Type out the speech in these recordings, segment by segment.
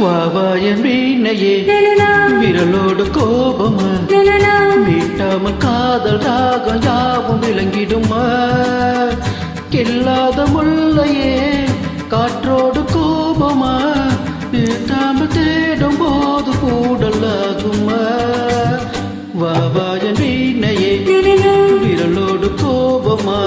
வாவாயன் வீணையே விரலோடு கோபமா மீட்டாமல் காதல் ராகம் யாவும் விளங்கிடுமா கில்லாத முல்லையே காற்றோடு கோபமா மீட்டாமல் தேடும் போது கூடலாகுமா வாவாயன் வீணையே விரலோடு கோபமா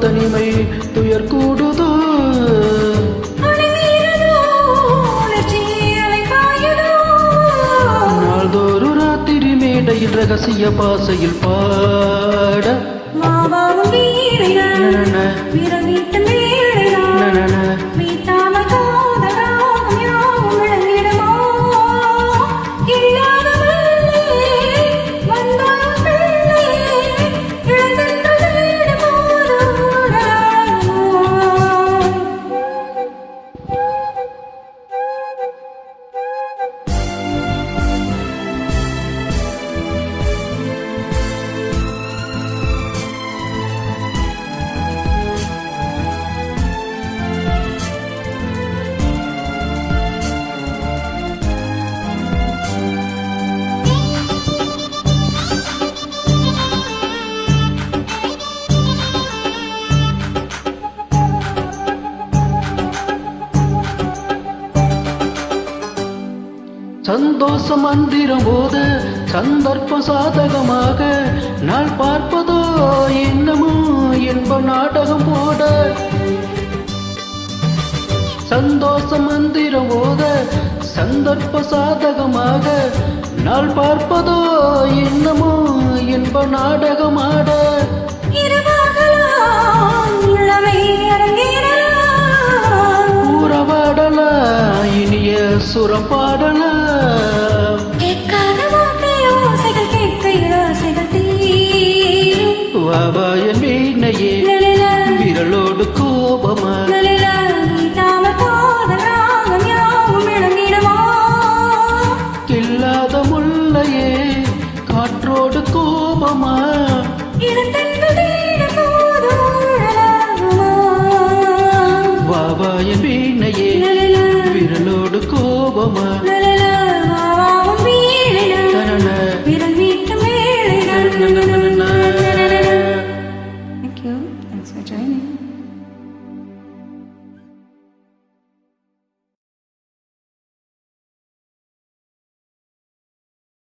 தனிமை துயர் கூடுதோ நாள்தோறு ராத்திரி மேடையில் ரகசிய பாசையில் பாட சந்தோஷ மந்திரம் போத சந்தர்ப்பம் சாதகமாக நாள் பார்ப்பதோ என்னமோ என்ப நாடகம் போட சந்தோஷ மந்திரம் போத சந்தர்ப்ப சாதகமாக நாள் பார்ப்பதோ என்னமோ என்ப நாடகமாட ஊறவாடலா இனிய சுரம் பாடல